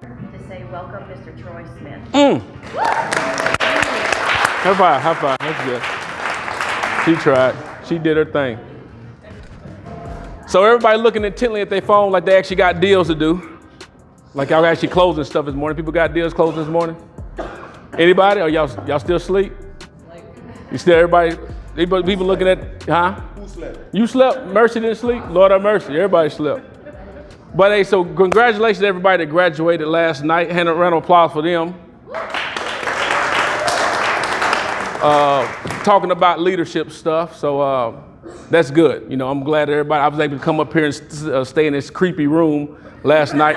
To say welcome, Mr. Troy Smith. High five. That's good. She tried. She did her thing. So everybody looking intently at their phone like they actually got deals to do. Like y'all actually closing stuff this morning. People got deals closing this morning. Anybody? Or y'all still asleep? You still everybody? People looking at, huh? Who slept? You slept? Mercy didn't sleep? Lord have mercy. Everybody slept. But hey, so congratulations to everybody that graduated last night. Hand a round of applause for them. Talking about leadership stuff. So that's good. You know, I'm glad everybody, I was able to come up here and stay in this creepy room last night.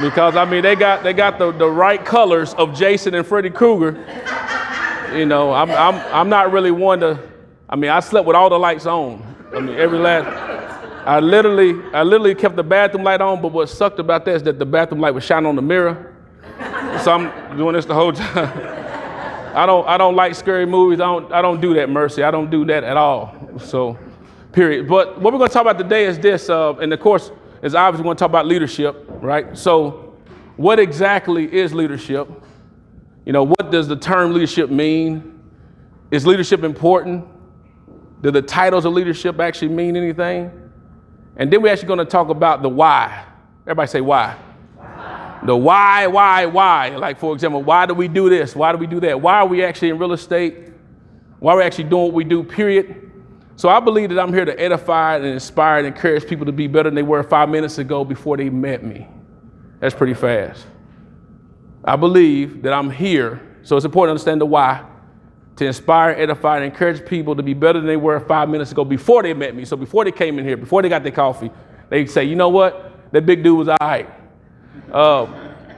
Because I mean, they got the right colors of Jason and Freddy Krueger. You know, I'm not really one to, I mean, I slept with all the lights on. I mean, I literally kept the bathroom light on, but what sucked about that is that the bathroom light was shining on the mirror. So I'm doing this the whole time. I don't like scary movies. I don't do that, Mercy. I don't do that at all. So, period. But what we're going to talk about today is this, and of course, is obviously we're going to talk about leadership, right? So, what exactly is leadership? You know, what does the term leadership mean? Is leadership important? Do the titles of leadership actually mean anything? And then we're actually going to talk about the why. Everybody say why. The why. Like, for example, why do we do this? Why do we do that? Why are we actually in real estate? Why are we actually doing what we do, period? So I believe that I'm here to edify and inspire and encourage people to be better than they were 5 minutes ago before they met me. That's pretty fast. I believe that I'm here, so it's important to understand the why, to inspire, edify, and encourage people to be better than they were 5 minutes ago before they met me. So before they came in here, before they got their coffee, they say, you know what? That big dude was all right.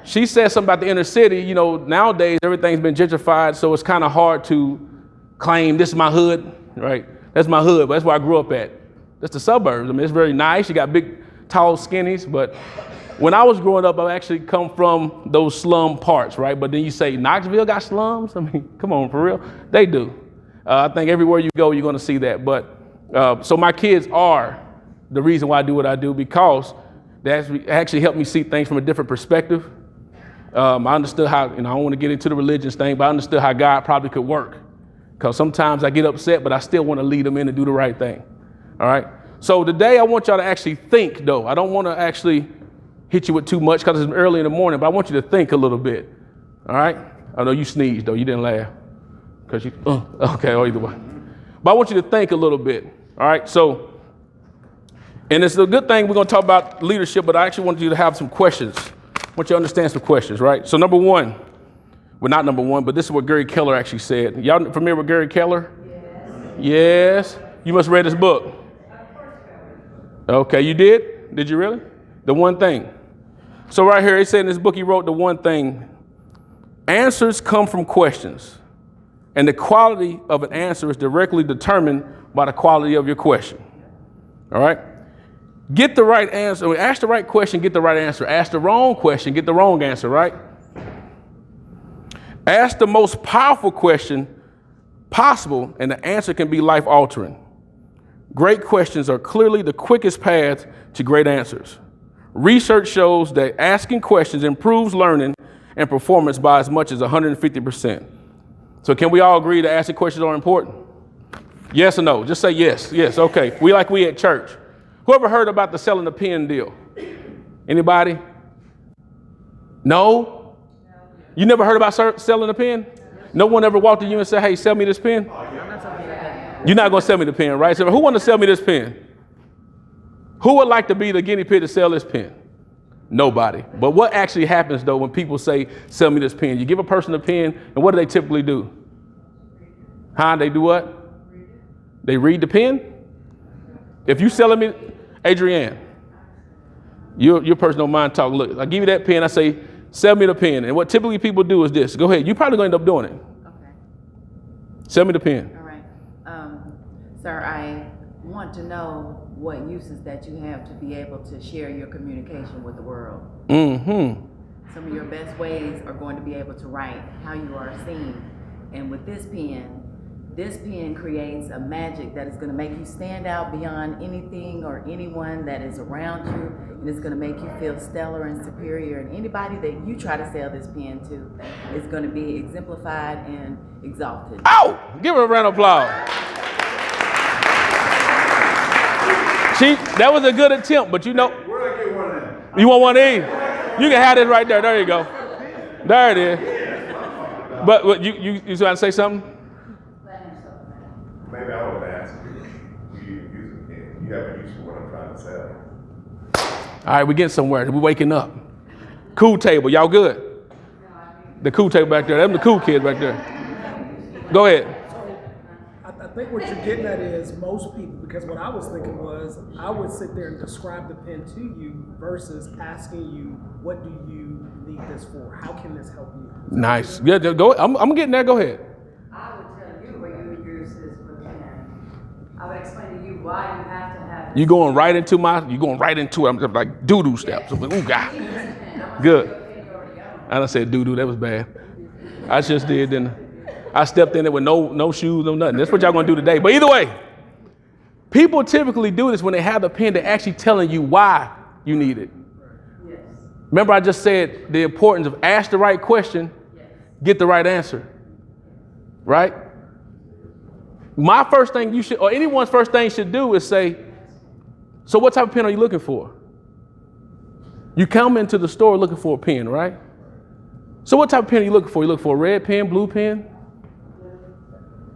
She said something about the inner city. You know, nowadays everything's been gentrified, so it's kind of hard to claim this is my hood, right? That's my hood, but that's where I grew up at. That's the suburbs. I mean, it's very nice. You got big, tall skinnies, but when I was growing up, I actually come from those slum parts, right? But then you say Knoxville got slums? I mean, come on, for real? They do. I think everywhere you go, you're going to see that. But so my kids are the reason why I do what I do, because they actually helped me see things from a different perspective. I understood how, I don't want to get into the religious thing, but I understood how God probably could work. Because sometimes I get upset, but I still want to lead them in and do the right thing. All right. So today I want y'all to actually think, though. I don't want to actually hit you with too much because it's early in the morning, but I want you to think a little bit. All right. I know you sneezed, though. You didn't laugh. Because you, okay, or either way. But I want you to think a little bit. All right. So, and it's a good thing we're going to talk about leadership, but I actually want you to have some questions. I want you to understand some questions, right? So number one, well, not number one, but this is what Gary Keller actually said. Y'all familiar with Gary Keller? Yes. You must have read his book. Okay, you did? Did you really? The One Thing. So right here, he said in his book, he wrote The One Thing. Answers come from questions, and the quality of an answer is directly determined by the quality of your question. All right? Get the right answer. Ask the right question, get the right answer. Ask the wrong question, get the wrong answer, right? Ask the most powerful question possible, and the answer can be life-altering. Great questions are clearly the quickest path to great answers. Research shows that asking questions improves learning and performance by as much as 150%. So can we all agree that asking questions are important? Yes or no? Just say yes. Yes, okay. We at church. Whoever heard about the selling the pen deal? Anybody? No? You never heard about selling a pen? No one ever walked to you and said, hey, sell me this pen? You're not going to sell me the pen, right? So who want to sell me this pen? Who would like to be the guinea pig to sell this pen? Nobody. But what actually happens, though, when people say, sell me this pen? You give a person a pen, and what do they typically do? They do what? They read the pen? If you selling me, Adrienne, your person don't mind talking. Look, I give you that pen, I say, sell me the pen. And what typically people do is this. Go ahead. You're probably going to end up doing it. Okay. Sell me the pen. All right. Sir, I want to know what uses that you have to be able to share your communication with the world. Mm-hmm. Some of your best ways are going to be able to write how you are seen. And with this pen, This pen creates a magic that is going to make you stand out beyond anything or anyone that is around you, and it's going to make you feel stellar and superior. And anybody that you try to sell this pen to is going to be exemplified and exalted. Ow! Give her a round of applause. That was a good attempt, but you know. Where do I get one of them? You want one of these? You can have this right there. There you go. There it is. But you trying to say something? Maybe I would ask you use a pen. You have a use for what I'm trying to sell. All right, we're getting somewhere. We're waking up. Cool table. Y'all good? The cool table back there. Them the cool kids back there. Go ahead. I think what you're getting at is most people, because what I was thinking was I would sit there and describe the pen to you versus asking you, what do you need this for? How can this help you? Nice. Yeah, go. I'm getting there. Go ahead. I would tell you what you would use this for the pen. I would explain to you why you have to have You going right into it. I'm like doo-doo steps. I'm like, ooh, God. Good. I done said doo-doo. That was bad. I just did, didn't I stepped in it with no shoes, no nothing. That's what y'all gonna do today. But either way, people typically do this when they have the pen. They're actually telling you why you need it. Yes. Remember, I just said the importance of ask the right question, get the right answer. Right? My first thing you should, or anyone's first thing should do is say, so what type of pen are you looking for? You come into the store looking for a pen, right? So what type of pen are you looking for? You looking for a red pen, blue pen?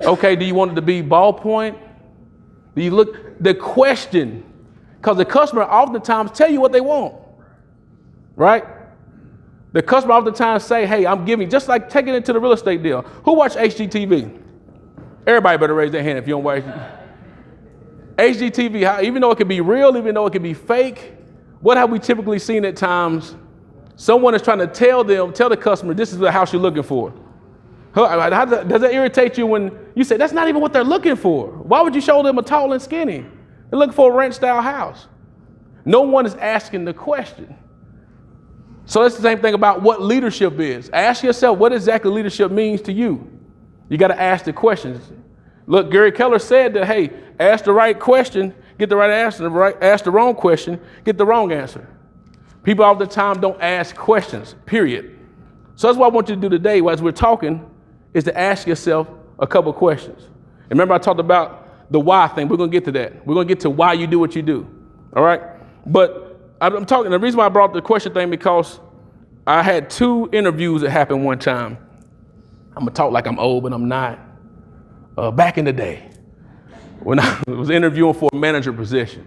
Okay, do you want it to be ballpoint? Do you look, the question, because the customer oftentimes tell you what they want, right? The customer oftentimes say, hey, I'm giving, just like taking it to the real estate deal. Who watch HGTV? Everybody better raise their hand if you don't watch HGTV. Even though it can be real, even though it can be fake, what have we typically seen at times? Someone is trying to tell the customer, this is the house you're looking for. Does that irritate you when you say, that's not even what they're looking for? Why would you show them a tall and skinny? They're looking for a ranch-style house. No one is asking the question. So that's the same thing about what leadership is. Ask yourself what exactly leadership means to you. You got to ask the questions. Look, Gary Keller said that, hey, ask the right question, get the right answer. Ask the wrong question, get the wrong answer. People all the time don't ask questions, period. So that's what I want you to do today as we're talking, is to ask yourself a couple of questions. And remember I talked about the why thing. We're going to get to that. We're going to get to why you do what you do. All right? But I'm talking, the reason why I brought up the question thing, because I had 2 interviews that happened one time. I'm going to talk like I'm old, but I'm not. Back in the day, when I was interviewing for a manager position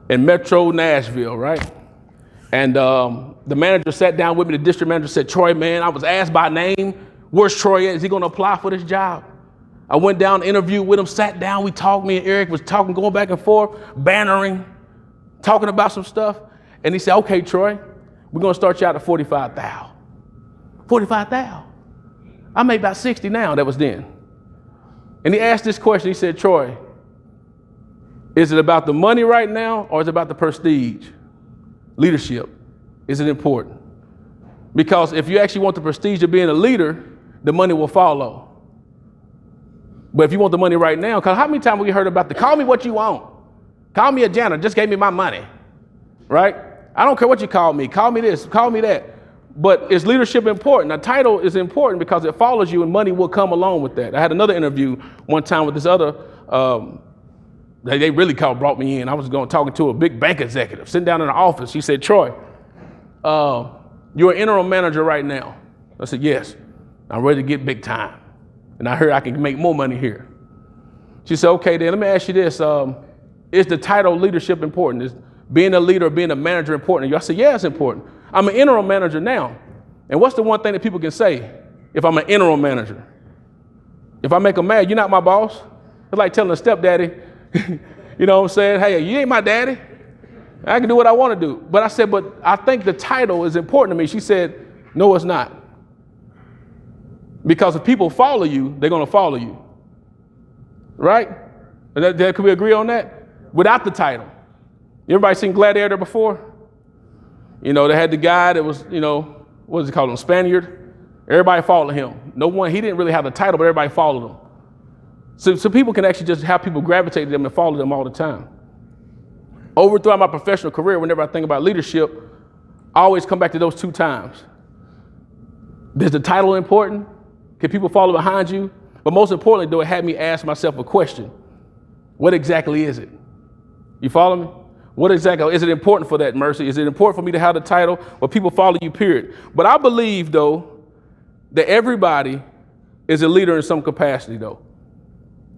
in Metro Nashville, right? And the manager sat down with me, the district manager said, Troy, man, I was asked by name, where's Troy at? Is he going to apply for this job? I went down, interviewed with him, sat down, we talked, me and Eric was talking, going back and forth, bannering, talking about some stuff. And he said, okay, Troy, we're going to start you out at $45,000. $45,000. I made about 60 now, that was then. And he asked this question, he said, Troy, is it about the money right now or is it about the prestige? Leadership, is it important? Because if you actually want the prestige of being a leader, the money will follow. But if you want the money right now, because how many times have we heard about call me what you want? Call me a janitor, just gave me my money, right? I don't care what you call me this, call me that. But is leadership important? A title is important because it follows you and money will come along with that. I had another interview one time with this other, they really brought me in. I was talking to a big bank executive, sitting down in the office. She said, Troy, you're an interim manager right now. I said, yes, I'm ready to get big time. And I heard I can make more money here. She said, okay, then let me ask you this. Is the title leadership important? Is being a leader or being a manager important? I said, yeah, it's important. I'm an interim manager now. And what's the one thing that people can say if I'm an interim manager? If I make them mad, you're not my boss. It's like telling a stepdaddy, you know what I'm saying? Hey, you ain't my daddy. I can do what I want to do. But I said, but I think the title is important to me. She said, no, it's not. Because if people follow you, they're going to follow you. Right? Can we agree on that? Without the title. Everybody seen Gladiator before? You know, they had the guy that was, what does he call him, Spaniard? Everybody followed him. He didn't really have the title, but everybody followed him. So people can actually just have people gravitate to them and follow them all the time. Throughout my professional career, whenever I think about leadership, I always come back to those two times. Is the title important? Can people follow behind you? But most importantly, though, it had me ask myself a question. What exactly is it? You follow me? What exactly, is it important for that, Mercy? Is it important for me to have the title? Well, people follow you, period. But I believe, though, that everybody is a leader in some capacity, though.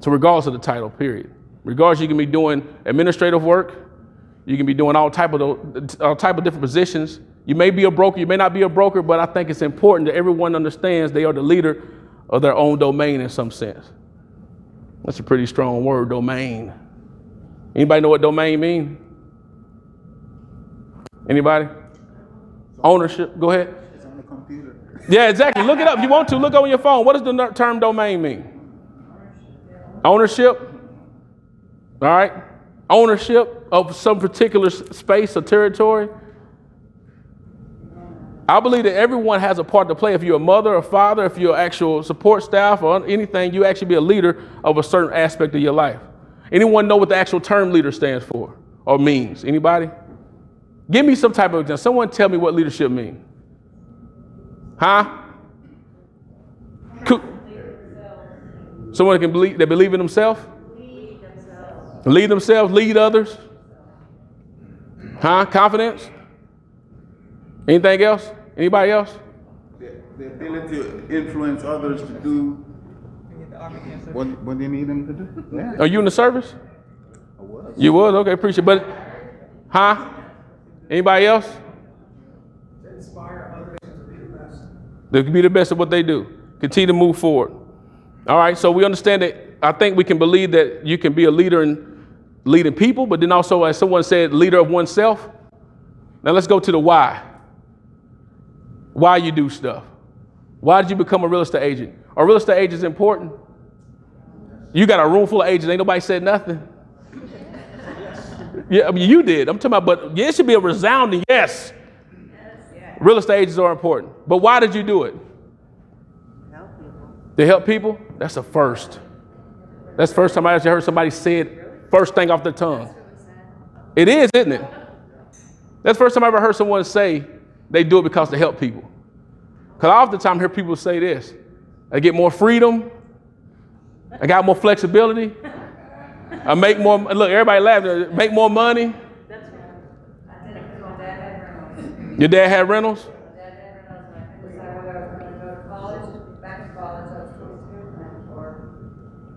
So regardless of the title, period. Regardless, you can be doing administrative work. You can be doing all type of different positions. You may be a broker, you may not be a broker, but I think it's important that everyone understands they are the leader of their own domain in some sense. That's a pretty strong word, domain. Anybody know what domain means? Anybody? Ownership, go ahead. It's on the computer. Yeah, exactly. Look it up if you want to. Look on your phone. What does the term domain mean? Ownership. All right. Ownership of some particular space or territory. I believe that everyone has a part to play. If you're a mother or father, if you're actual support staff or anything, you actually be a leader of a certain aspect of your life. Anyone know what the actual term leader stands for or means? Anybody? Give me some type of example. Someone tell me what leadership means. Huh? Someone that believe in themselves? Lead themselves, lead others. Huh? Confidence? Anything else? Anybody else? The ability to influence others to do what they need them to do. Yeah. Are you in the service? I was. You was? Okay, appreciate it. But, huh? Anybody else? To inspire others to be the best. They can be the best at what they do. Continue to move forward. All right, so we understand that. I think we can believe that you can be a leader in leading people, but then also, as someone said, leader of oneself. Now let's go to the why. Why you do stuff. Why did you become a real estate agent? Are real estate agents important? You got a room full of agents, ain't nobody said nothing. Yeah, I mean, you did. I'm talking about, but it should be a resounding yes. Real estate agents are important. But why did you do it? To help people? That's a first. That's the first time I actually heard somebody say it first thing off their tongue. It is, isn't it? That's the first time I ever heard someone say they do it because they help people. Because I oftentimes hear people say this. I get more freedom. I got more flexibility. I make more, look, everybody laughing, make more money. That's right. I did it because my dad had rentals. Your dad had rentals? My dad had rentals, and I couldn't decide whether I was going to go to college, back to college, I was 22, or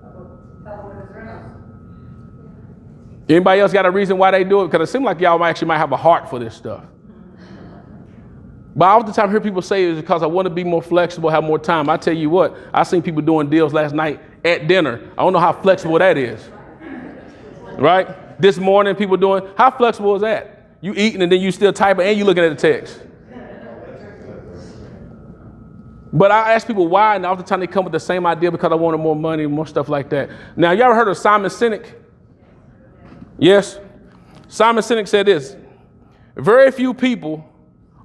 I would tell him it was rentals. Anybody else got a reason why they do it? Because it seems like y'all might have a heart for this stuff. But I oftentimes hear people say it's because I want to be more flexible, have more time. I tell you what, I seen people doing deals last night at dinner. I don't know how flexible that is. Right? This morning, people doing, how flexible is that? You eating and then you still typing and you looking at the text. But I ask people why, and oftentimes they come with the same idea because I wanted more money, more stuff like that. Now, you ever heard of Simon Sinek? Yes? Simon Sinek said this: very few people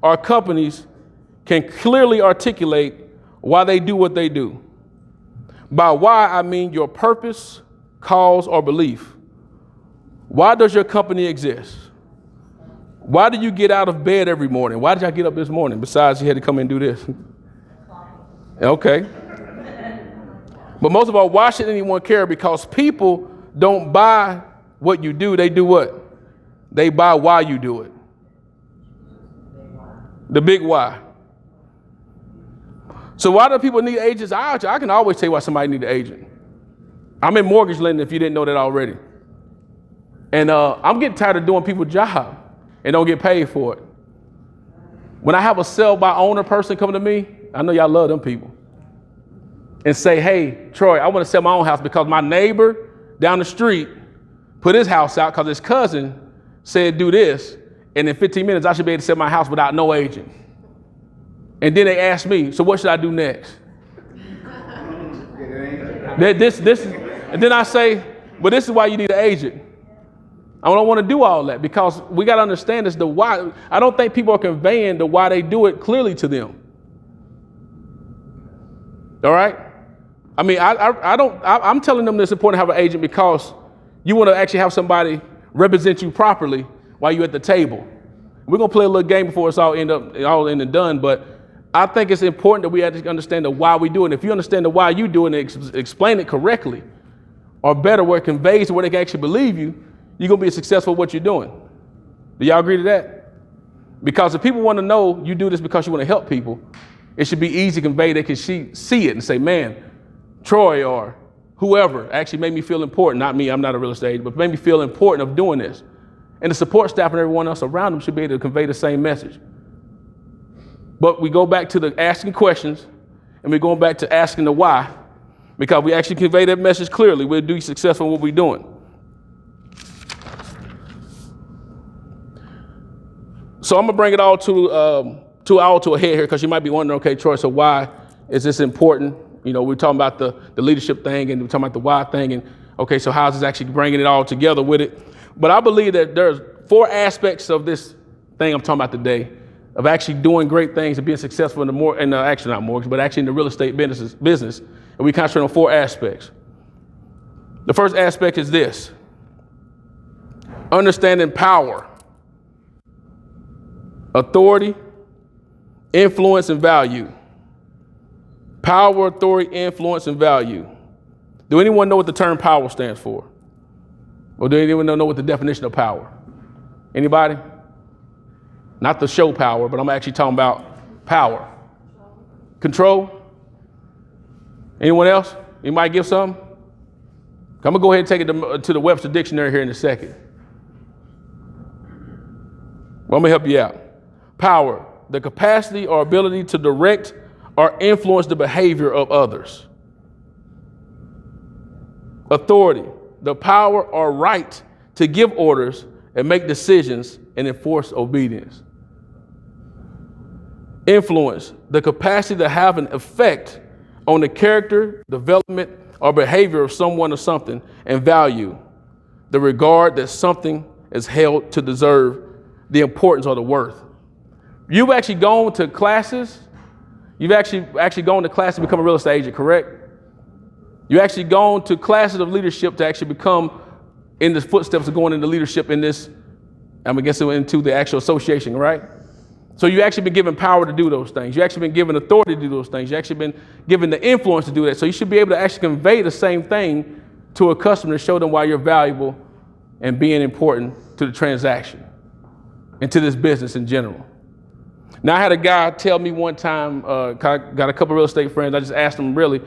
or companies can clearly articulate why they do what they do. By why, I mean your purpose, cause, or belief. Why does your company exist? Why do you get out of bed every morning? Why did y'all get up this morning? Besides, you had to come and do this. Okay. But most of all, why should anyone care? Because people don't buy what you do. They do what? They buy why you do it. The big why. So why do people need agents? I can always tell you why somebody need an agent. I'm in mortgage lending if you didn't know that already. And I'm getting tired of doing people's job and don't get paid for it. When I have a sell by owner person come to me, I know y'all love them people, and say, hey, Troy, I want to sell my own house because my neighbor down the street put his house out because his cousin said do this, and in 15 minutes I should be able to sell my house without no agent. And then they ask me, so what should I do next? And then I say, but this is why you need an agent. I don't want to do all that because we got to understand this, the why. I don't think people are conveying the why they do it clearly to them. All right? I mean, I'm telling them it's important to have an agent because you want to actually have somebody represent you properly while you're at the table. We're going to play a little game before it's all end and done, but I think it's important that we actually understand the why we do it. If you understand the why you do it and explain it correctly, or better, where it conveys to where they can actually believe you, you're going to be successful at what you're doing. Do y'all agree to that? Because if people want to know you do this because you want to help people, it should be easy to convey. They can see it and say, man, Troy or whoever actually made me feel important. Not me, I'm not a real estate agent, but made me feel important of doing this. And the support staff and everyone else around them should be able to convey the same message. But we go back to the asking questions, and we're going back to asking the why, because we actually convey that message clearly. We'll be successful in what we're doing. So I'm gonna bring it all to a head here, because you might be wondering, okay, Troy, so why is this important? You know, we're talking about the leadership thing, and we're talking about the why thing, and okay, so how's this actually bringing it all together with it? But I believe that there's 4 aspects of this thing I'm talking about today, of actually doing great things and being successful actually not mortgage, but actually in the real estate business. And we concentrate on 4 aspects. The first aspect is this: understanding power, authority, influence, and value. Power, authority, influence, and value. Do anyone know what the term power stands for? Or do anyone know what the definition of power? Anybody? Not the show power, but I'm actually talking about power. Control? Anyone else? You might give some? I'm gonna go ahead and take it to the Webster Dictionary here in a second. Well, let me help you out. Power, the capacity or ability to direct or influence the behavior of others. Authority, the power or right to give orders and make decisions and enforce obedience. Influence, the capacity to have an effect on the character, development, or behavior of someone or something. And value, the regard that something is held to deserve, the importance or the worth. You've actually gone to classes. You've actually gone to classes to become a real estate agent, correct? You actually gone to classes of leadership to actually become in the footsteps of going into leadership in this, into the actual association, right? So you actually been given power to do those things. You actually been given authority to do those things. You actually been given the influence to do that. So you should be able to actually convey the same thing to a customer to show them why you're valuable and being important to the transaction and to this business in general. Now, I had a guy tell me one time, got a couple of real estate friends. I just asked them, really,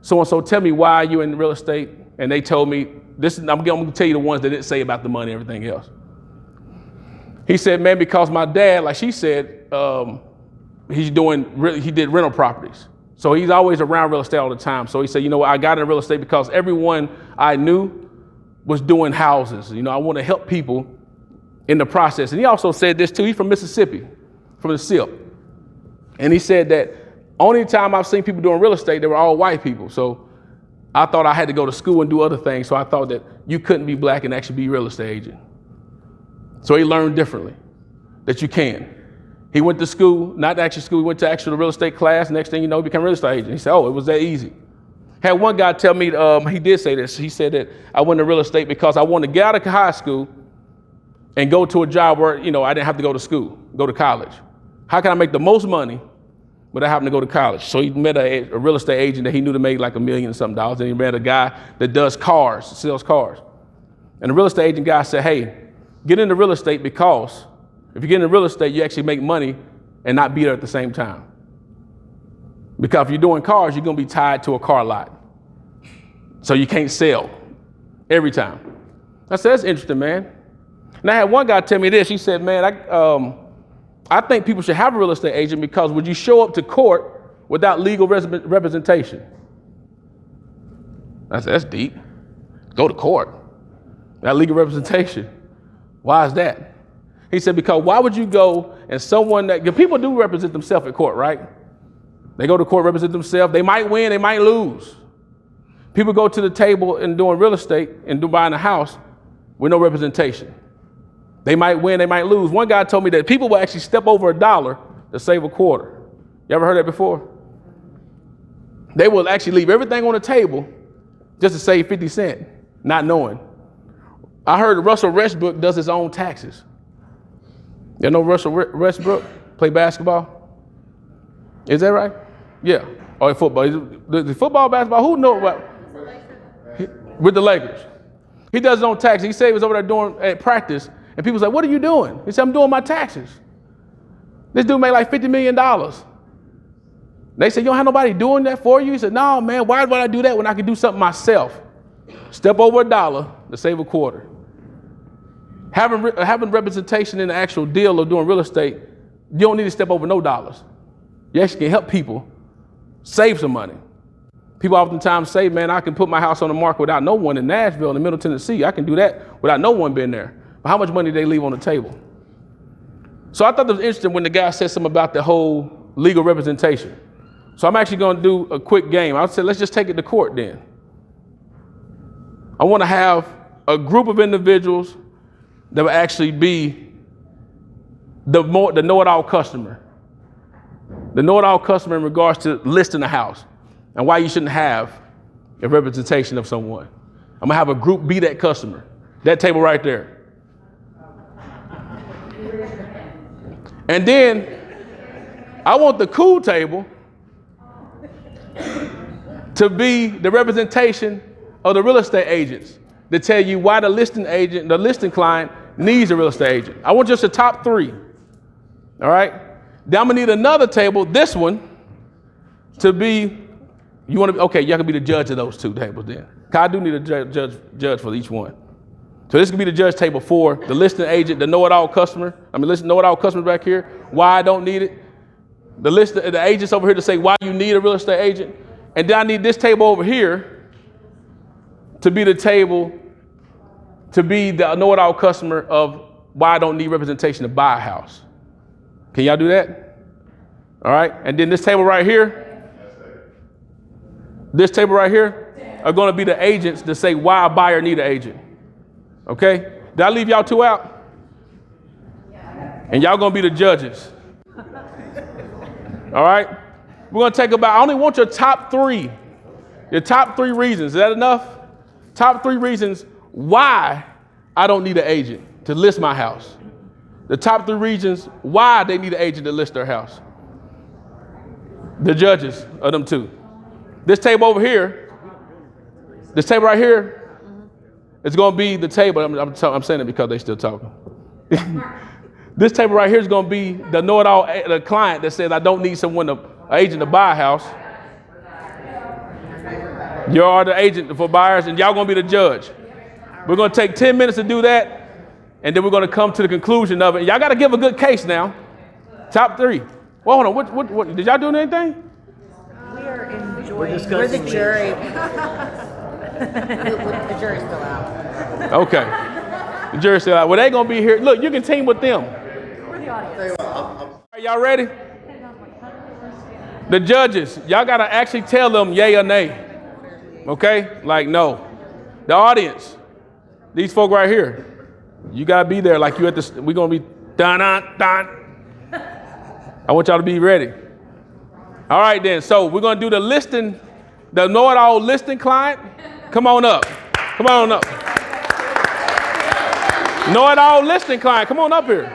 so-and-so, tell me why you in real estate. And they told me, I'm going to tell you the ones that didn't say about the money and everything else. He said, man, because my dad, like she said, he did rental properties. So he's always around real estate all the time. So he said, you know what, I got into real estate because everyone I knew was doing houses. You know, I want to help people in the process. And he also said this too. He's from Mississippi, from the SIP. And he said that only time I've seen people doing real estate, they were all white people. So I thought I had to go to school and do other things. So I thought that you couldn't be black and actually be a real estate agent. So he learned differently that you can. He went to school, not actually school, he went to actual real estate class. Next thing you know, he became a real estate agent. He said, oh, it was that easy. Had one guy tell me, he did say this. He said that I went to real estate because I wanted to get out of high school and go to a job where, you know, I didn't have to go to school, go to college. How can I make the most money without having to go to college? So he met a real estate agent that he knew to make like $1 million and something dollars. And he met a guy that does cars, sells cars. And the real estate agent guy said, hey, get into real estate because if you get into real estate, you actually make money and not be there at the same time. Because if you're doing cars, you're going to be tied to a car lot. So you can't sell every time. I said, that's interesting, man. And I had one guy tell me this. He said, man, I think people should have a real estate agent because would you show up to court without legal representation? I said, that's deep. Go to court without legal representation. Why is that? He said, because why would you go and people do represent themselves at court, right? They go to court, represent themselves. They might win, they might lose. People go to the table and doing real estate and buying a house with no representation. They might win, they might lose. One guy told me that people will actually step over $1 to save a quarter. You ever heard that before? They will actually leave everything on the table just to save 50 cents, not knowing. I heard Russell Westbrook does his own taxes. You know Russell Westbrook play basketball? Is that right? Yeah. Or football. The football, basketball, who knows about? With the Lakers. He does his own taxes. He said he was over there doing at practice, and people say, "What are you doing?" He said, "I'm doing my taxes." This dude made like $50 million. They said, "You don't have nobody doing that for you?" He said, "No, man, why would I do that when I can do something myself? Step over $1 to save a quarter." Having representation in the actual deal of doing real estate, you don't need to step over no dollars. You actually can help people save some money. People oftentimes say, "Man, I can put my house on the market without no one in Nashville, in the Middle Tennessee. I can do that without no one being there." But how much money do they leave on the table? So I thought it was interesting when the guy said something about the whole legal representation. So I'm actually going to do a quick game. I said, let's just take it to court then. I want to have a group of individuals that will actually be the know-it-all customer. The know-it-all customer in regards to listing a house and why you shouldn't have a representation of someone. I'm going to have a group be that customer. That table right there. And then I want the cool table to be the representation of the real estate agents to tell you why the listing client needs a real estate agent. I want just the top 3. All right. Then I'm gonna need another table, this one, to be. You want to be okay? You can be the judge of those 2 tables then. 'Cause I do need a judge for each one. So this could be the judge table for the listing agent, the know-it-all customer. Know-it-all customers back here. Why I don't need it. The agents over here to say why you need a real estate agent. And then I need this table over here to be the table to be the know-it-all customer of why I don't need representation to buy a house. Can y'all do that? All right. And then this table right here are going to be the agents to say why a buyer need an agent. Okay? Did I leave y'all 2 out? And y'all going to be the judges. All right? We're going to take I only want your top 3. Your top 3 reasons. Is that enough? Top 3 reasons why I don't need an agent to list my house. The top 3 reasons why they need an agent to list their house. The judges of them 2. This table over here, this table right here, it's going to be the table. I'm saying it because they still talking. This table right here is going to be the know-it-all, the client that says, I don't need an agent to buy a house. You are the agent for buyers, and y'all going to be the judge. We're going to take 10 minutes to do that, and then we're going to come to the conclusion of it. Y'all got to give a good case now. Top 3. Well, hold on. What did y'all do anything? We are enjoying. We're the jury. The jury's still out. Okay. The jury's still out. Well, they going to be here. Look, you can team with them. We're the audience. Are y'all ready? The judges, y'all got to actually tell them yay or nay. Okay? Like, no. The audience, these folk right here, you got to be there like you at the, we're going to be dun-dun-dun. I want y'all to be ready. All right, then. So we're going to do the listing, the know-it-all listing client. Come on up. Come on up. Know-it-all listing client. Come on up here.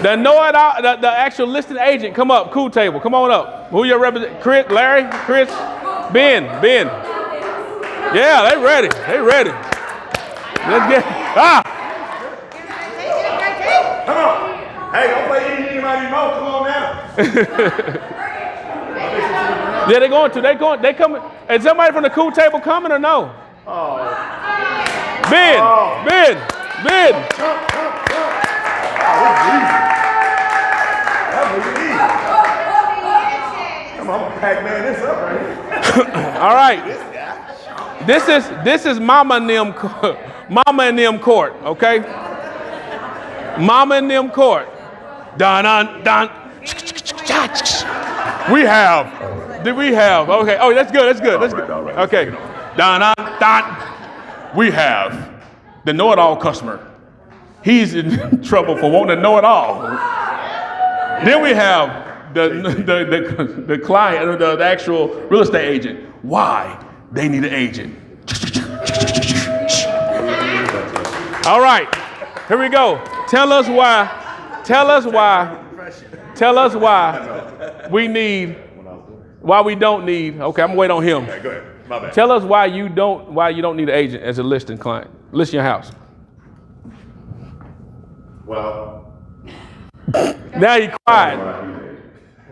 The know-it-all, the actual listing agent. Come up. Cool table. Come on up. Who your represent? Chris, Larry, Chris, Ben. Yeah, they ready. They ready. Let's get. Come on. Hey, don't play anybody more. Come on now. Yeah, they're going to. They coming. Is somebody from the cool table coming or no? Oh. Ben. Come on, I'm gonna pack man this up right here. All right. This is Mama and them court, okay? Mama and them court. Dun. We have. Okay. Oh, that's good. All right. Okay. Dun. We have the know-it-all customer. He's in trouble for wanting to know it all. Then we have the client or the actual real estate agent. Why they need an agent. All right, here we go. Tell us why we don't need. Okay, I'm gonna wait on him. Okay, go ahead. My bad. Tell us why you don't need an agent as a listing client. List your house. Well, Now you quiet.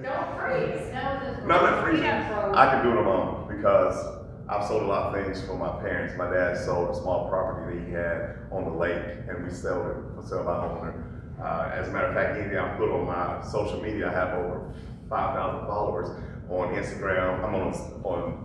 Don't freeze. No, I'm not freezing. I can do it alone because I've sold a lot of things for my parents. My dad sold a small property that he had on the lake, and we sold it for sale by owner. As a matter of fact, anything I put on my social media, I have over 5,000 followers on Instagram. I'm on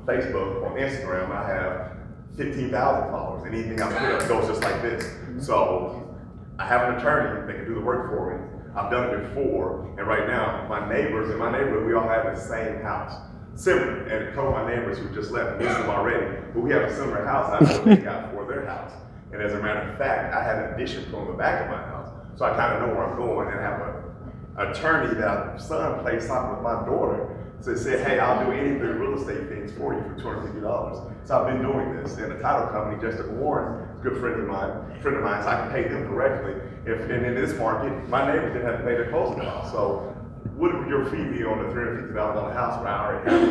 Facebook. On Instagram, I have 15,000 followers, and anything I put up goes just like this. So I have an attorney that can do the work for me. I've done it before, and right now, my neighbors in my neighborhood, we all have the same house. Similar, and a couple of my neighbors who just left, missed them already, but we have a similar house. I know what they got for their house. And as a matter of fact, I had an addition on the back of my house. So I kind of know where I'm going, and have an attorney that my son plays soccer with my daughter. So they said, hey, I'll do any of the real estate things for you for $250. So I've been doing this. And the title company, Justin Warren, a good friend of mine, so I can pay them directly. And in this market, my neighbors didn't have to pay their closing costs. So what would your fee be on a $350,000 house where I already have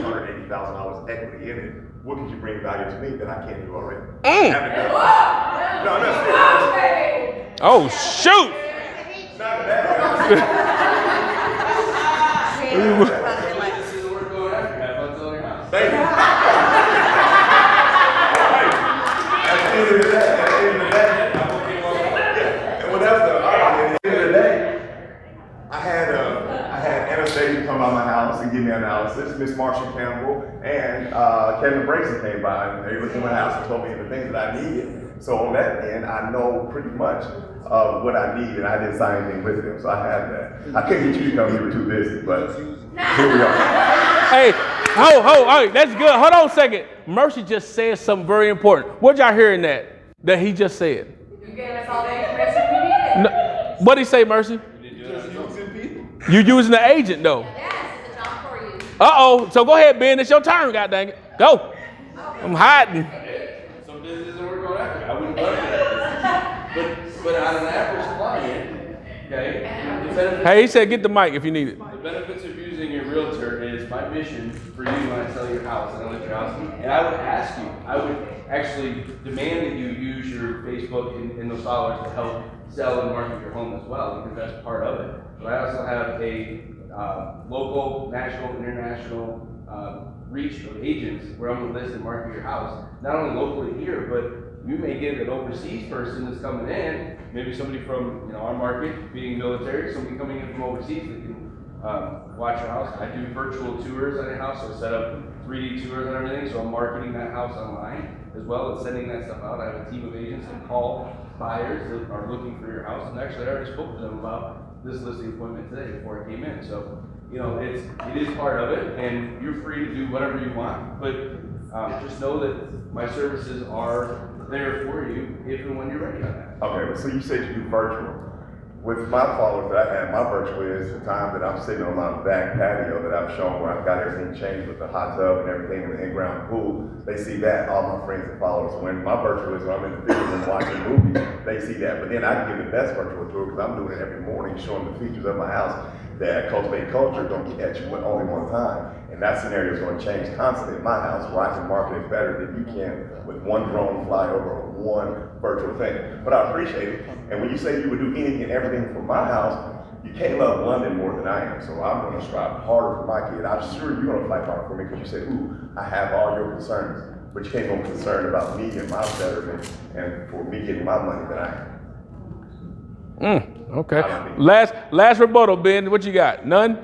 $180,000 equity in it? What could you bring value to me that I can't do already? Haven't done it. No, no, seriously. Oh shoot! Not that. Thank you. At the end of the day, and what else though? At the end of the day, I had Anastasia come by my house and give me analysis. Miss Marsha Campbell and Kevin Brayson came by and they looked at my house and told me the things that I needed. So on that end, I know pretty much what I need, and I didn't sign anything with them, so I have that. I couldn't get you to come; you were too busy, but here we are. Hey, hey, that's good. Hold on a second. Mercy just said something very important. What y'all hearing that he just said? You gave us all the information we needed. No, what'd he say, Mercy? You using the agent though. Yes, it's a job for you. Uh-oh. So go ahead, Ben. It's your turn, god dang it. Go. I'm hiding. Some business doesn't work on after. I wouldn't budget that. But on an average client, okay, the benefits, Hey, he said get the mic if you need it. the benefits of using a realtor is my mission for you when I sell your house and I list your house. And I would ask you, I would actually demand that you use your Facebook and those followers to help sell and market your home as well, because that's part of it. But I also have a local, national, international reach of agents where I'm going to list and market your house, not only locally here, but you may get an overseas person that's coming in, maybe somebody from our market, being military, somebody coming in from overseas that can watch your house. I do virtual tours on your house, so I set up 3D tours and everything, so I'm marketing that house online as well as sending that stuff out. I have a team of agents that call buyers that are looking for your house, and actually I already spoke to them about this listing appointment today before I came in. So, it is part of it, and you're free to do whatever you want, but just know that my services are there for you if and when you're ready on that. Okay, so you said you do virtual. With my followers that I have, my virtual is the time that I'm sitting on my back patio that I've shown where I've got everything changed with the hot tub and everything in the in-ground pool. They see that, all my friends and followers. When my virtual is when I'm in the theater and watching movies, they see that. But then I can give the best virtual tour because I'm doing it every morning, showing the features of my house that cultivate culture don't get at you with only one time. And that scenario is going to change constantly in my house where I can market it better than you can with one drone fly over one virtual thing. But I appreciate it. And when you say you would do anything and everything for my house, you can't love London more than I am. So I'm going to strive harder for my kid. I'm sure you're going to fight harder for me because you said, ooh, I have all your concerns. But you can't go concerned about me and my betterment and for me getting my money that I am. Okay. Last rebuttal, Ben. What you got? None?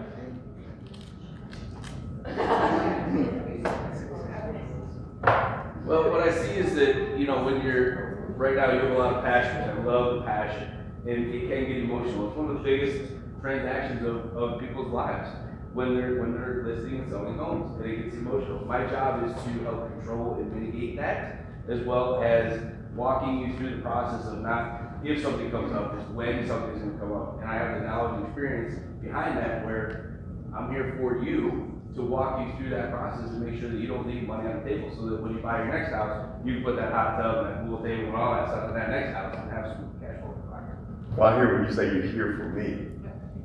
Well, what I see is that, when you're, right now you have a lot of passion. I love the passion, and it can get emotional. It's one of the biggest transactions of people's lives when they're listing and selling homes, and it gets emotional. My job is to help control and mitigate that, as well as walking you through the process of not if something comes up, it's when something's going to come up. And I have the knowledge and experience behind that where I'm here for you to walk you through that process and make sure that you don't leave money on the table, so that when you buy your next house, you can put that hot tub and that pool table and all that stuff in that next house and have some cash flow. Well, I hear when you say you're here for me,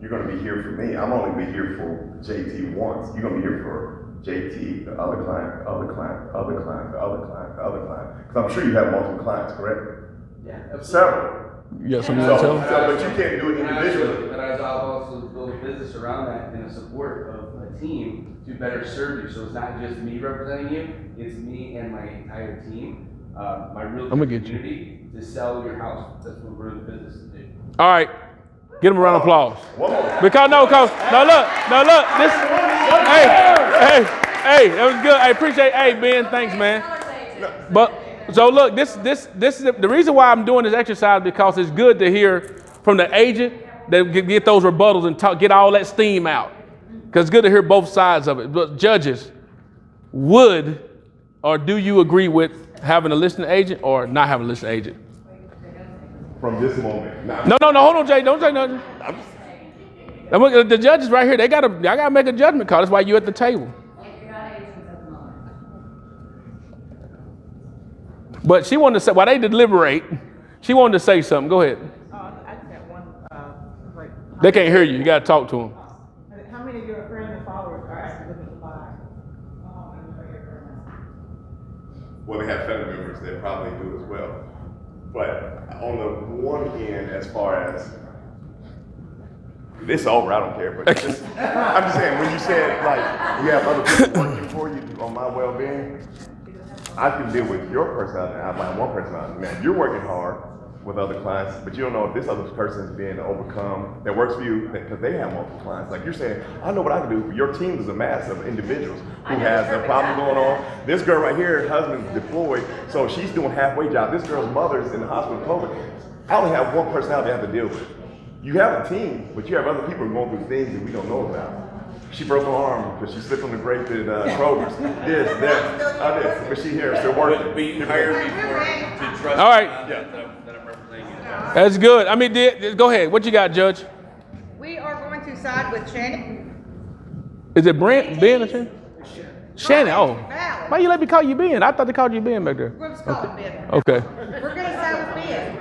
you're gonna be here for me. I'm only be here for JT once. You're gonna be here for JT, the other client, the other client, the other client, the other client, the other client. Because I'm sure you have multiple clients, correct? Yeah. Several. You got something to tell them? But you can't do it individually. But I've also built a business around that in the support of a team to better serve you. So it's not just me representing you, it's me and my entire team, my real community to sell your house. That's what we're in the business to do. All right. Give them a round of applause. Because no, look, this, hey, that was good. I appreciate, hey, Ben, thanks, man. But, so look, this is the reason why I'm doing this exercise, because it's good to hear from the agent that get those rebuttals and get all that steam out. Because it's good to hear both sides of it. But judges, would or do you agree with having a listing agent or not having a listing agent? From this moment. No, hold on, Jay. Don't say nothing. The judges right here, I gotta make a judgment call. That's why you at the table. But she wanted to say, while they deliberate, she wanted to say something. Go ahead. I just got one. They can't hear you. You gotta talk to them. How many of your friends and followers are actually looking to buy? Well, they have family members that probably do as well. But on the one end, as far as it's over, I don't care. But I'm just saying, when you said like you have other people working for you on my well-being, I can deal with your personality. I have my one personality. Now you're working hard with other clients, but you don't know if this other person is being overcome that works for you because they have multiple clients. Like you're saying, I know what I can do. Your team is a mass of individuals who has a problem going on. This girl right here, her husband's deployed, so she's doing halfway job. This girl's mother's in the hospital with COVID. I only have one personality I have to deal with. You have a team, but you have other people going through things that we don't know about. She broke her arm because she slipped on the grape at Kroger's. This, but she here, still working. But you hired me to trust All right. that I'm representing you. That's good. I mean, go ahead. What you got, Judge? We are going to side with Shannon. Is it Ben or Shannon? Shannon. Oh, Valid. why you let me call you Ben? I thought they called you Ben back there. We're just calling Ben. Okay. We're going to side with Ben.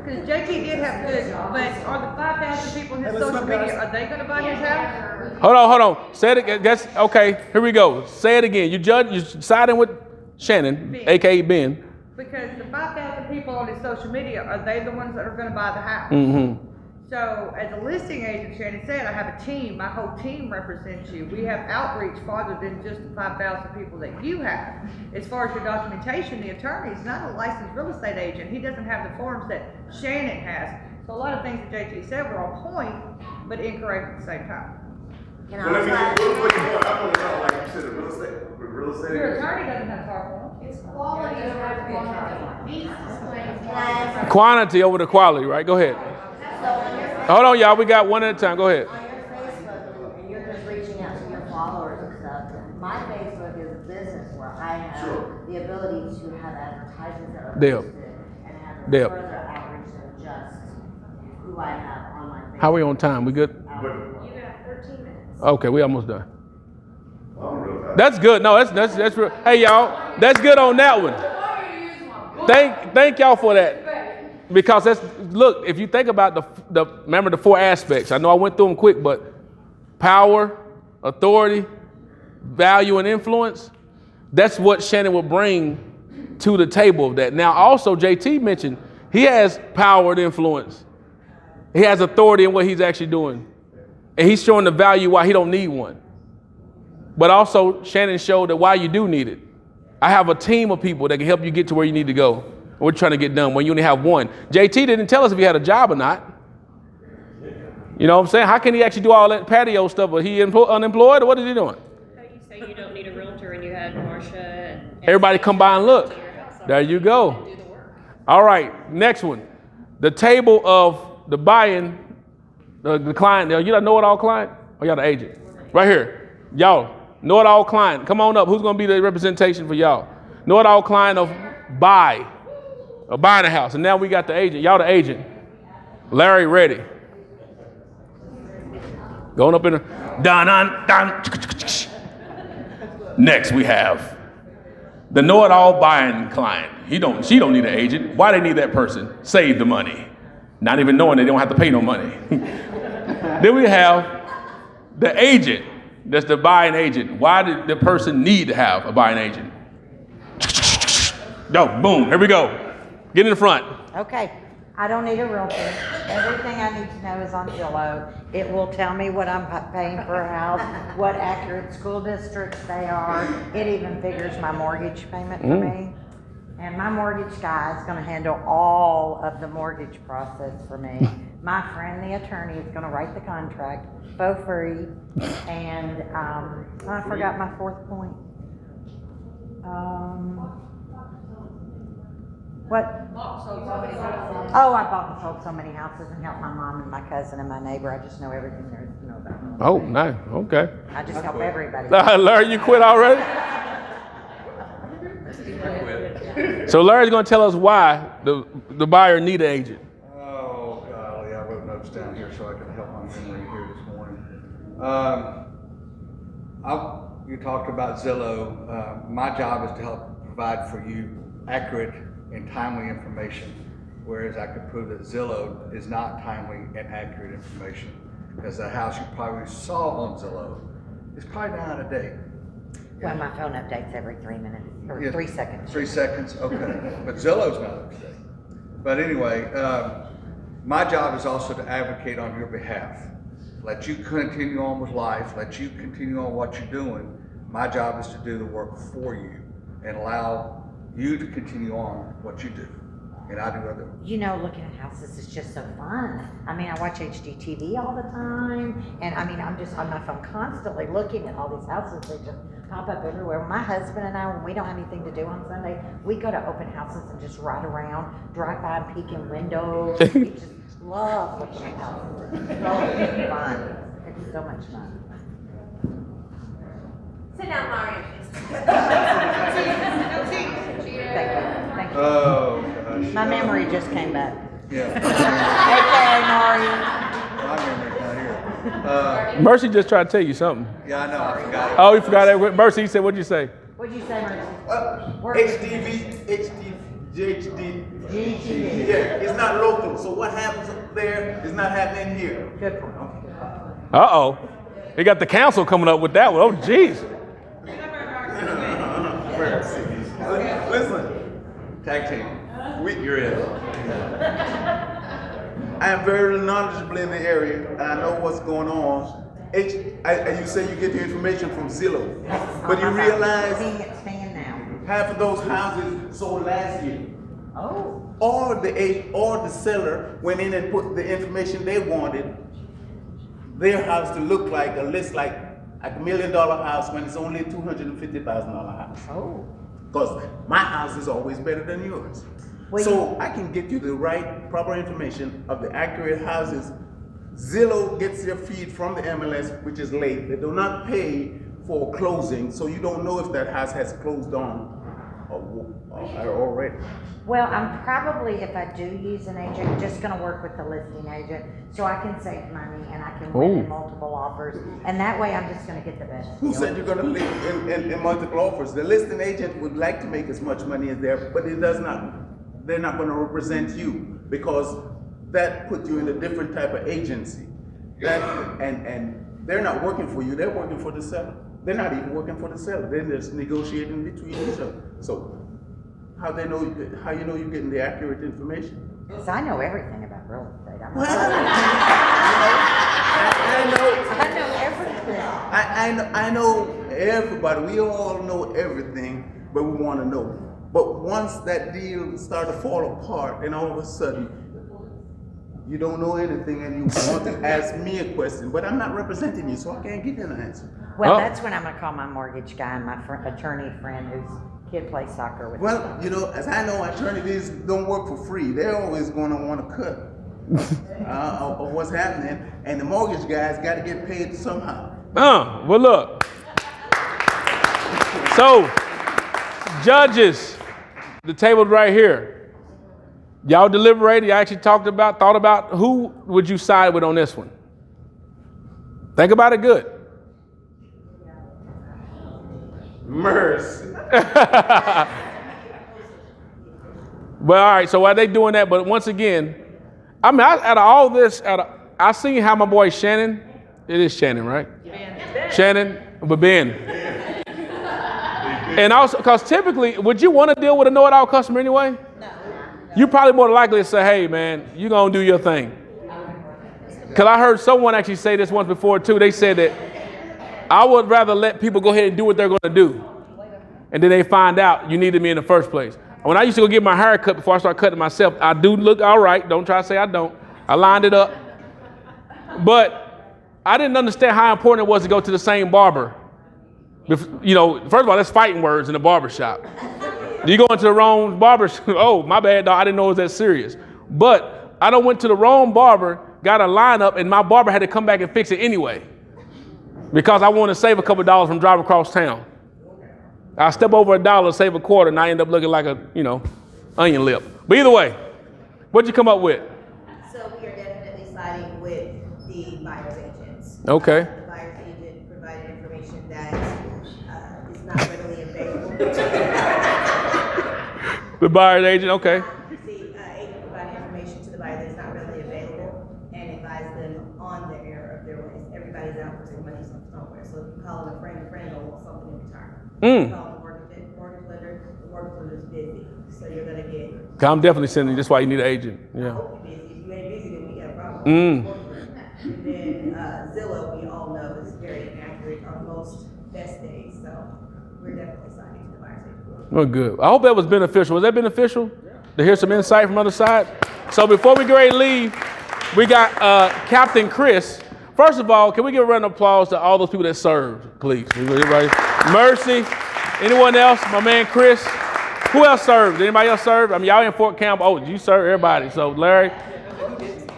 Because JT did have good, but are the 5,000 people in his social media, are they going to buy his house? Hold on. Say it again. That's okay. Here we go. Say it again. You're siding with Shannon, Ben. aka Ben. Because the 5,000 people on his social media, are they the ones that are going to buy the house? Mm-hmm. So, as a listing agent, Shannon said, I have a team. My whole team represents you. We have outreach farther than just the 5,000 people that you have. As far as your documentation, the attorney is not a licensed real estate agent. He doesn't have the forms that Shannon has. So, a lot of things that JT said were on point, but incorrect at the same time. What do you want? I want to know, like you said, the real estate. Your attorney doesn't have to talk for him. It's quality over quantity. Quantity over the quality, right? Go ahead. Hold on, y'all. We got one at a time. Go ahead. On your Facebook, and you're just reaching out to your followers and stuff, my Facebook is a business where I have the ability to have advertisements that are posted and have further outreach than just who I have on my Facebook. How are we on time? We good? You got 13 minutes. Okay, we almost done. That's good. No, that's real. Hey, y'all, that's good on that one. Thank y'all for that. Because look, if you think about remember the 4 aspects. I know I went through them quick, but power, authority, value, and influence. That's what Shannon will bring to the table of that. Now, also, JT mentioned he has power and influence. He has authority in what he's actually doing. And he's showing the value why he don't need one. But also, Shannon showed that why you do need it. I have a team of people that can help you get to where you need to go. We're trying to get done when you only have one. JT didn't tell us if he had a job or not. You know what I'm saying? How can he actually do all that patio stuff? But he unemployed, or what is he doing? You say you don't need a realtor, and you had Marsha and Everybody come by and look. There you go. All right, next one. The table of the buying, the client. You know it all client? Or y'all the agent? Right here. Y'all, know it all client. Come on up. Who's going to be the representation for y'all? Know it all client of buying a house. And now we got the agent. Y'all the agent. Larry, ready. Going up in a dun. Next we have the know-it-all buying client. She don't need an agent. Why they need that person? Save the money. Not even knowing they don't have to pay no money. Then we have the agent. That's the buying agent. Why did the person need to have a buying agent? No, boom, here we go. Get in the front. Okay, I don't need a realtor. Everything I need to know is on Zillow. It will tell me what I'm paying for a house, what accurate school districts they are. It even figures my mortgage payment for me. And my mortgage guy is gonna handle all of the mortgage process for me. My friend, the attorney, is gonna write the contract for free. And I forgot my fourth point. What? Oh, I bought and sold so many houses and helped my mom and my cousin and my neighbor. I just know everything there is to know about them. Oh, nice. Okay. I just help everybody. Larry, you quit already? So Larry's going to tell us why the buyer need an agent. Oh, golly, I wrote notes down here so I can help my memory here this morning. You talked about Zillow. My job is to help provide for you accurate and timely information, whereas I could prove that Zillow is not timely and accurate information, because the house you probably saw on Zillow is probably not out of date. Well, my phone updates every 3 minutes, or 3 seconds. 3 seconds, okay. But Zillow's not up to date. But anyway, my job is also to advocate on your behalf. Let you continue on with life, let you continue on what you're doing. My job is to do the work for you and allow you to continue on what you do. And I do other. You know, looking at houses is just so fun. I mean, I watch HGTV all the time, and I mean, I'm just on my phone constantly looking at all these houses. They just pop up everywhere. My husband and I, when we don't have anything to do on Sunday, we go to open houses and just ride around, drive by and peek in windows. We just love looking at houses. It's so fun. It's so much fun. Sit down, Marion. Thank you. Oh, gosh. My memory just came back. Yeah. Okay, Mario. My memory's not here. Mercy just tried to tell you something. Yeah, I know, I forgot. Oh, you forgot that. Mercy, you said, what'd you say? What'd you say, Mercy? GTV. Yeah, it's not local. So what happens up there is not happening here. Good point. Uh-oh. They got the council coming up with that one. Oh, jeez. Listen, Tag team. You're in. I am very knowledgeable in the area, and I know what's going on. You say you get your information from Zillow, but you realize half of those houses sold last year. Oh. Or the seller went in and put the information they wanted, their house to look like a list like a $1 million house when it's only a $250,000 house. Oh. Because my house is always better than yours. So I can get you the right, proper information of the accurate houses. Zillow gets their feed from the MLS, which is late. They do not pay for closing, so you don't know if that house has closed on already. Well, I'm probably, if I do use an agent, just gonna work with the listing agent so I can save money and I can win in multiple offers. And that way I'm just gonna get the best Who deal. said you're gonna live in multiple offers? The listing agent would like to make as much money as but it does not. They're not gonna represent you because that puts you in a different type of agency. And they're not working for you, they're working for the seller. They're not even working for the seller, they're just negotiating between each other. So how you know you're getting the accurate information? Because I know everything about real estate. I know everything. I know everybody. We all know everything, but we want to know. But once that deal starts to fall apart, and all of a sudden you don't know anything, and you want to ask me a question, but I'm not representing you, so I can't give you an answer. Well, that's when I'm gonna call my mortgage guy and my attorney friend whose kid plays soccer with. Well, you know, as I know, attorneys don't work for free. They're always going to want to cut of what's happening, and the mortgage guy's got to get paid somehow. Well, look. So, judges, the table's right here. Y'all deliberated. Y'all actually thought about who would you side with on this one? Think about it good. Mercy. Well, all right, so while they doing that, but once again, I mean, out of all this, I seen how my boy Shannon, it is Shannon, right? Shannon, but Ben. And also, because typically, would you want to deal with a know-it-all customer anyway? No. You probably more likely to say, hey, man, you going to do your thing. Because I heard someone actually say this once before, too. They said that I would rather let people go ahead and do what they're going to do. And then they find out you needed me in the first place. When I used to go get my hair cut before I started cutting myself, I do look all right. Don't try to say I don't. I lined it up. But I didn't understand how important it was to go to the same barber. You know, first of all, that's fighting words in the barber shop. You go into the wrong barber, oh, my bad, dog. I didn't know it was that serious. But I done went to the wrong barber, got a lineup, and my barber had to come back and fix it anyway. Because I wanted to save a couple of dollars from driving across town. I step over $1, save a quarter, and I end up looking like a, onion lip. But either way, what'd you come up with? So we are definitely siding with the buyer's agents. Okay. The buyer's agent provided information that is not readily available. The buyer's agent, okay. The agent provided information to the buyer that is not readily available and advised them on the error of their ways. Everybody's out for taking money somewhere. So if you call a friend will want something in return. You call a mortgage lender, the mortgage lender is busy. So you're going to get. I'm definitely sending you. That's why you need an agent. Yeah. I hope you're busy. If you ain't busy, then we got a problem. And then Zillow, we all know, is very inaccurate on most best days. So we're definitely siding to the buyer's agent. Well, good. I hope that was beneficial. Was that beneficial? To hear some insight from the other side? So before we get ready to leave, we got Captain Chris. First of all, can we give a round of applause to all those people that served, please? Everybody. Mercy. Anyone else? My man Chris. Who else served? Anybody else served? I mean, y'all in Fort Campbell. Oh, you served everybody. So Larry.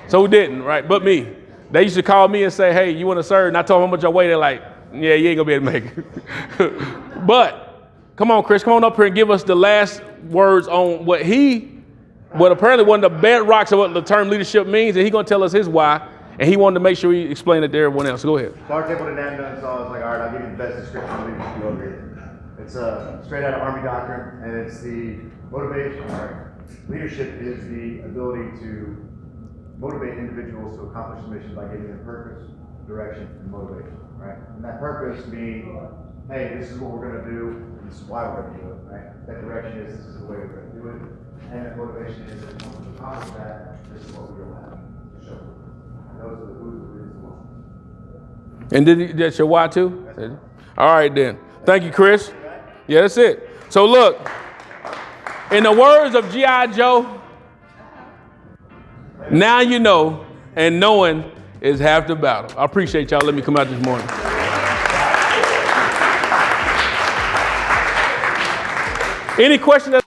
So who didn't, right? But me. They used to call me and say, hey, you want to serve? And I told them how much I weigh. They're like, yeah, you ain't going to be able to make it. But come on, Chris. Come on up here and give us the last words on what apparently one of the bedrocks of what the term leadership means. And he's going to tell us his why. And he wanted to make sure he explained it to everyone else. Go ahead. So our table didn't have done, so I was like, all right, I'll give you the best description of leadership over here. It's straight out of Army doctrine, and it's the motivation. Leadership is the ability to motivate individuals to accomplish the mission by giving them purpose, direction, and motivation, right? And that purpose being, hey, this is what we're going to do, and this is why we're going to do it, right? That direction is, this is the way we're going to do it. And that motivation is, if we want to accomplish that, this is what we're going to have to show. Those are the who's, the who's, the what. And that's your why too? All right then. Thank you, Chris. Yeah, that's it. So look, in the words of G.I. Joe, now you know, and knowing is half the battle. I appreciate y'all. Let me come out this morning. Any questions?